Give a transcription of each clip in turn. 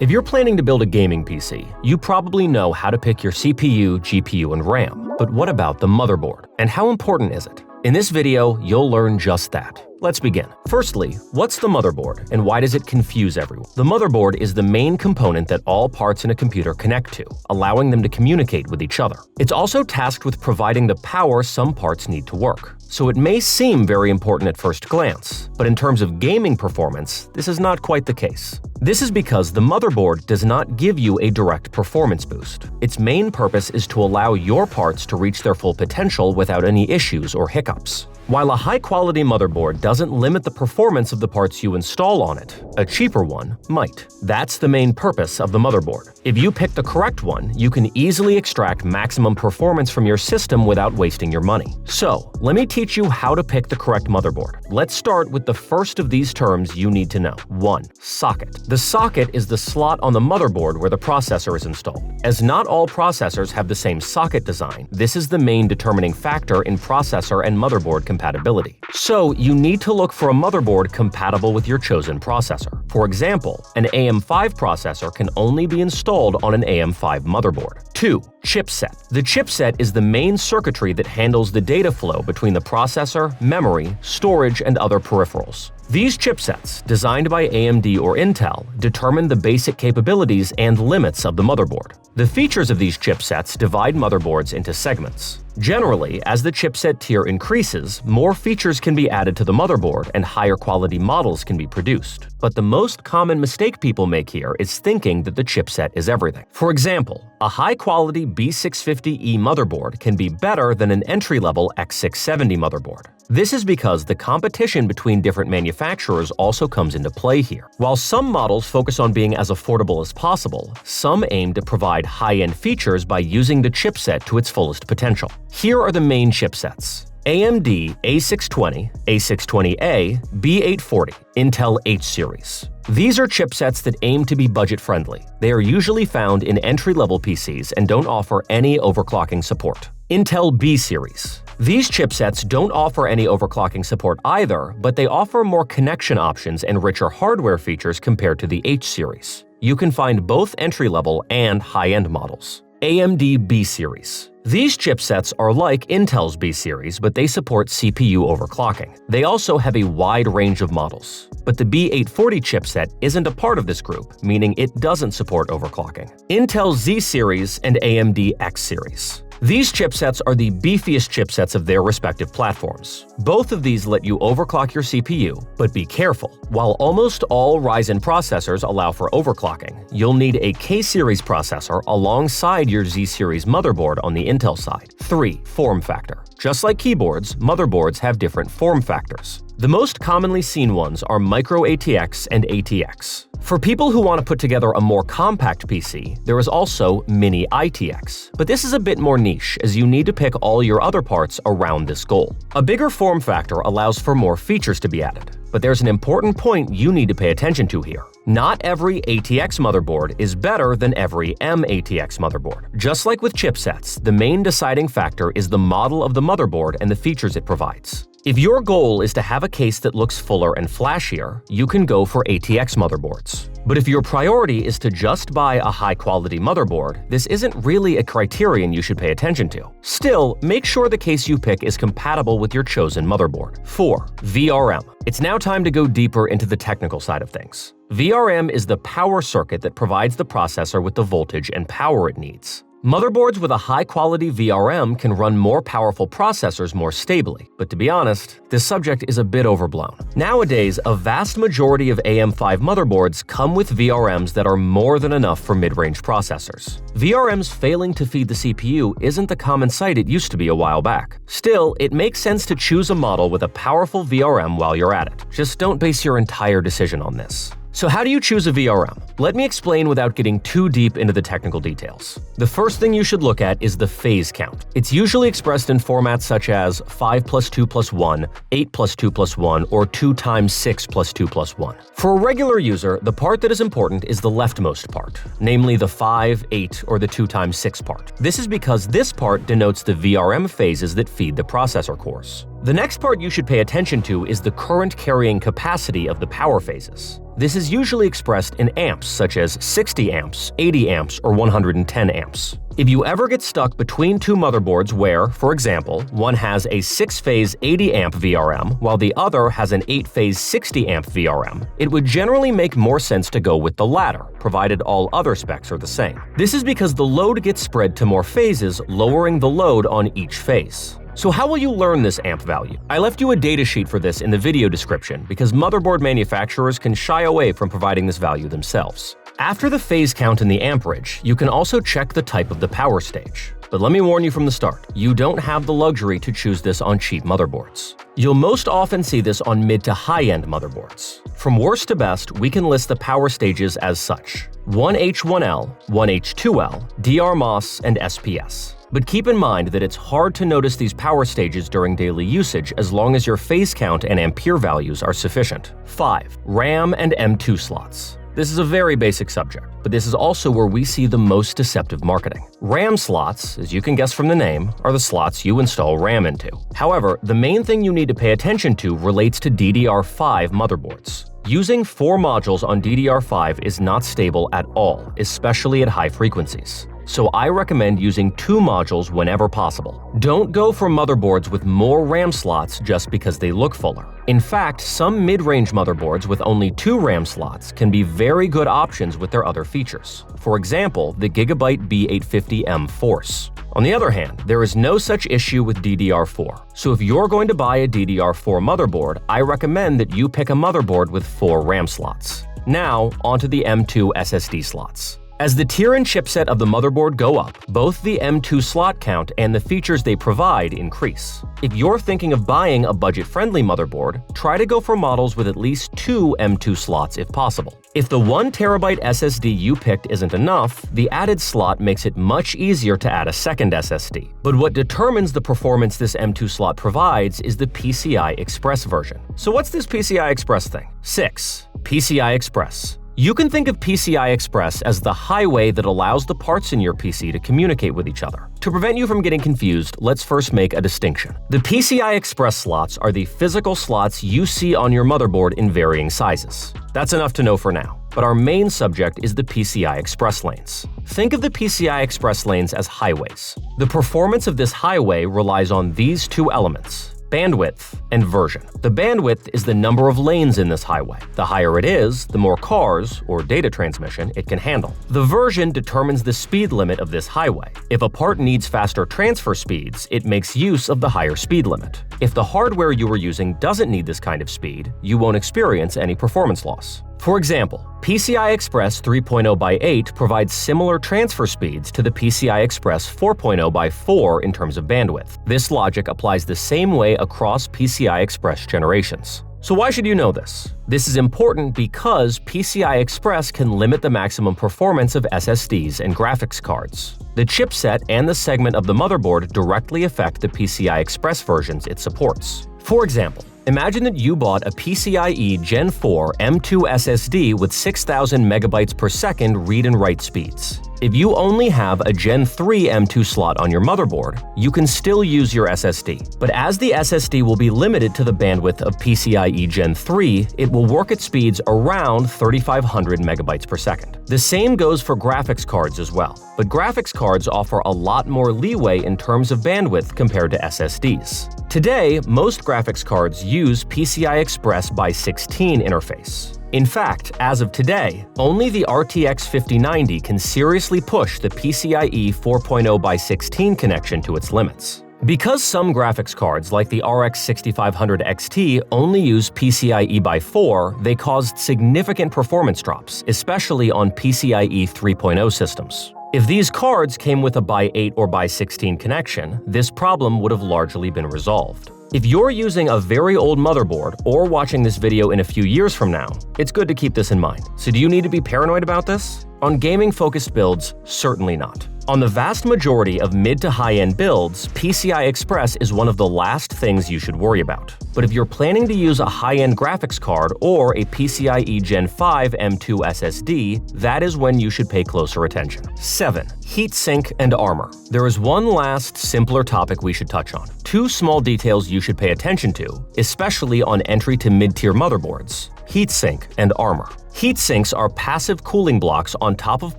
If you're planning to build a gaming PC, you probably know how to pick your CPU, GPU, and RAM. But what about the motherboard? And how important is it? In this video, you'll learn just that. Let's begin. Firstly, what's the motherboard and why does it confuse everyone? The motherboard is the main component that all parts in a computer connect to, allowing them to communicate with each other. It's also tasked with providing the power some parts need to work. So it may seem very important at first glance, but in terms of gaming performance, this is not quite the case. This is because the motherboard does not give you a direct performance boost. Its main purpose is to allow your parts to reach their full potential without any issues or hiccups. While a high-quality motherboard doesn't limit the performance of the parts you install on it, a cheaper one might. That's the main purpose of the motherboard. If you pick the correct one, you can easily extract maximum performance from your system without wasting your money. So, let me teach you how to pick the correct motherboard. Let's start with the first of these terms you need to know. 1. Socket. The socket is the slot on the motherboard where the processor is installed. As not all processors have the same socket design, this is the main determining factor in processor and motherboard compatibility. So, you need to look for a motherboard compatible with your chosen processor. For example, an AM5 processor can only be installed on an AM5 motherboard. 2. Chipset. The chipset is the main circuitry that handles the data flow between the processor, memory, storage, and other peripherals. These chipsets, designed by AMD or Intel, determine the basic capabilities and limits of the motherboard. The features of these chipsets divide motherboards into segments. Generally, as the chipset tier increases, more features can be added to the motherboard and higher quality models can be produced. But the most common mistake people make here is thinking that the chipset is everything. For example, a high-quality B650E motherboard can be better than an entry-level X670 motherboard. This is because the competition between different manufacturers also comes into play here. While some models focus on being as affordable as possible, some aim to provide high-end features by using the chipset to its fullest potential. Here are the main chipsets: AMD A620, A620A, B840, Intel H series. These are chipsets that aim to be budget-friendly. They are usually found in entry-level PCs and don't offer any overclocking support. Intel B series. These chipsets don't offer any overclocking support either, but they offer more connection options and richer hardware features compared to the H series. You can find both entry-level and high-end models. AMD B series. These chipsets are like Intel's B series, but they support CPU overclocking. They also have a wide range of models. But the B840 chipset isn't a part of this group, meaning it doesn't support overclocking. Intel Z series and AMD X series. These chipsets are the beefiest chipsets of their respective platforms. Both of these let you overclock your CPU, but be careful. While almost all Ryzen processors allow for overclocking, you'll need a K-series processor alongside your Z-series motherboard on the Intel side. 3. Form factor. Just like keyboards, motherboards have different form factors. The most commonly seen ones are Micro ATX and ATX. For people who want to put together a more compact PC, there is also Mini ITX, but this is a bit more niche as you need to pick all your other parts around this goal. A bigger form factor allows for more features to be added, but there's an important point you need to pay attention to here. Not every ATX motherboard is better than every M.ATX motherboard. Just like with chipsets, the main deciding factor is the model of the motherboard and the features it provides. If your goal is to have a case that looks fuller and flashier, you can go for ATX motherboards. But if your priority is to just buy a high-quality motherboard, this isn't really a criterion you should pay attention to. Still, make sure the case you pick is compatible with your chosen motherboard. 4. VRM. It's now time to go deeper into the technical side of things. VRM is the power circuit that provides the processor with the voltage and power it needs. Motherboards with a high-quality VRM can run more powerful processors more stably, but to be honest, this subject is a bit overblown. Nowadays, a vast majority of AM5 motherboards come with VRMs that are more than enough for mid-range processors. VRMs failing to feed the CPU isn't the common sight it used to be a while back. Still, it makes sense to choose a model with a powerful VRM while you're at it. Just don't base your entire decision on this. So how do you choose a VRM? Let me explain without getting too deep into the technical details. The first thing you should look at is the phase count. It's usually expressed in formats such as 5 plus 2 plus 1, 8 plus 2 plus 1, or 2 times 6 plus 2 plus 1. For a regular user, the part that is important is the leftmost part, namely the 5, 8, or the 2 times 6 part. This is because this part denotes the VRM phases that feed the processor cores. The next part you should pay attention to is the current carrying capacity of the power phases. This is usually expressed in amps such as 60 amps, 80 amps, or 110 amps. If you ever get stuck between two motherboards where, for example, one has a 6-phase 80 amp VRM while the other has an 8-phase 60 amp VRM, it would generally make more sense to go with the latter, provided all other specs are the same. This is because the load gets spread to more phases, lowering the load on each phase. So how will you learn this amp value? I left you a datasheet for this in the video description because motherboard manufacturers can shy away from providing this value themselves. After the phase count and the amperage, you can also check the type of the power stage. But let me warn you from the start, you don't have the luxury to choose this on cheap motherboards. You'll most often see this on mid to high-end motherboards. From worst to best, we can list the power stages as such: 1H1L, 1H2L, DRMOS, and SPS. But keep in mind that it's hard to notice these power stages during daily usage as long as your phase count and ampere values are sufficient. 5. RAM and M.2 slots. This is a very basic subject, but this is also where we see the most deceptive marketing. RAM slots, as you can guess from the name, are the slots you install RAM into. However, the main thing you need to pay attention to relates to DDR5 motherboards. Using 4 modules on DDR5 is not stable at all, especially at high frequencies. So I recommend using 2 modules whenever possible. Don't go for motherboards with more RAM slots just because they look fuller. In fact, some mid-range motherboards with only 2 RAM slots can be very good options with their other features. For example, the Gigabyte B850M Force. On the other hand, there is no such issue with DDR4. So if you're going to buy a DDR4 motherboard, I recommend that you pick a motherboard with 4 RAM slots. Now, onto the M.2 SSD slots. As the tier and chipset of the motherboard go up, both the M.2 slot count and the features they provide increase. If you're thinking of buying a budget-friendly motherboard, try to go for models with at least 2 M.2 slots if possible. If the 1TB SSD you picked isn't enough, the added slot makes it much easier to add a second SSD. But what determines the performance this M.2 slot provides is the PCI Express version. So what's this PCI Express thing? 6. PCI Express. You can think of PCI Express as the highway that allows the parts in your PC to communicate with each other. To prevent you from getting confused, let's first make a distinction. The PCI Express slots are the physical slots you see on your motherboard in varying sizes. That's enough to know for now. But our main subject is the PCI Express lanes. Think of the PCI Express lanes as highways. The performance of this highway relies on these 2 elements: bandwidth and version. The bandwidth is the number of lanes in this highway. The higher it is, the more cars, or data transmission, it can handle. The version determines the speed limit of this highway. If a part needs faster transfer speeds, it makes use of the higher speed limit. If the hardware you are using doesn't need this kind of speed, you won't experience any performance loss. For example, PCI Express 3.0x8 provides similar transfer speeds to the PCI Express 4.0x4 in terms of bandwidth. This logic applies the same way across PCI Express generations. So why should you know this? This is important because PCI Express can limit the maximum performance of SSDs and graphics cards. The chipset and the segment of the motherboard directly affect the PCI Express versions it supports. For example, imagine that you bought a PCIe Gen 4 M.2 SSD with 6,000 megabytes per second read and write speeds. If you only have a Gen 3 M.2 slot on your motherboard, you can still use your SSD. But as the SSD will be limited to the bandwidth of PCIe Gen 3, it will work at speeds around 3,500 megabytes per second. The same goes for graphics cards as well, but graphics cards offer a lot more leeway in terms of bandwidth compared to SSDs. Today, most graphics cards use PCI Express by 16 interface. In fact, as of today, only the RTX 5090 can seriously push the PCIe 4.0x16 connection to its limits. Because some graphics cards, like the RX 6500 XT, only use PCIe by 4, they caused significant performance drops, especially on PCIe 3.0 systems. If these cards came with a by 8 or by 16 connection, this problem would have largely been resolved. If you're using a very old motherboard or watching this video in a few years from now, it's good to keep this in mind. So do you need to be paranoid about this? On gaming-focused builds, certainly not. On the vast majority of mid to high-end builds, PCI Express is one of the last things you should worry about. But if you're planning to use a high-end graphics card or a PCIe Gen 5 M.2 SSD, that is when you should pay closer attention. 7. Heatsink and Armor. There is one last, simpler topic we should touch on. 2 small details you should pay attention to, especially on entry to mid-tier motherboards. Heatsink and Armor. Heat sinks are passive cooling blocks on top of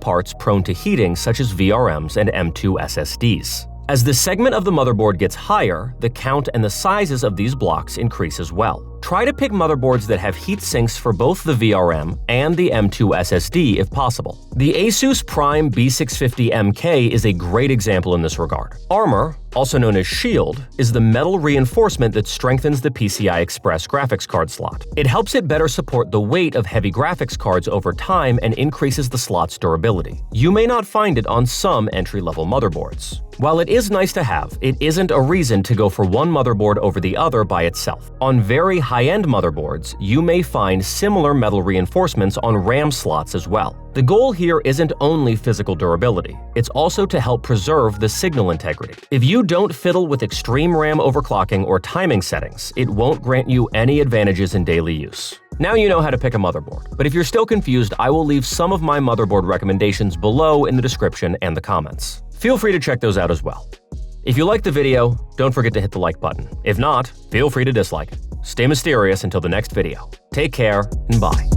parts prone to heating such as VRMs and M.2 SSDs. As the segment of the motherboard gets higher, the count and the sizes of these blocks increase as well. Try to pick motherboards that have heat sinks for both the VRM and the M.2 SSD if possible. The Asus Prime B650MK is a great example in this regard. Armor, also known as Shield, is the metal reinforcement that strengthens the PCI Express graphics card slot. It helps it better support the weight of heavy graphics cards over time and increases the slot's durability. You may not find it on some entry-level motherboards. While it is nice to have, it isn't a reason to go for one motherboard over the other by itself. On very high-end motherboards, you may find similar metal reinforcements on RAM slots as well. The goal here isn't only physical durability, it's also to help preserve the signal integrity. If you don't fiddle with extreme RAM overclocking or timing settings, it won't grant you any advantages in daily use. Now you know how to pick a motherboard, but if you're still confused, I will leave some of my motherboard recommendations below in the description and the comments. Feel free to check those out as well. If you liked the video, don't forget to hit the like button. If not, feel free to dislike it. Stay mysterious until the next video. Take care and bye.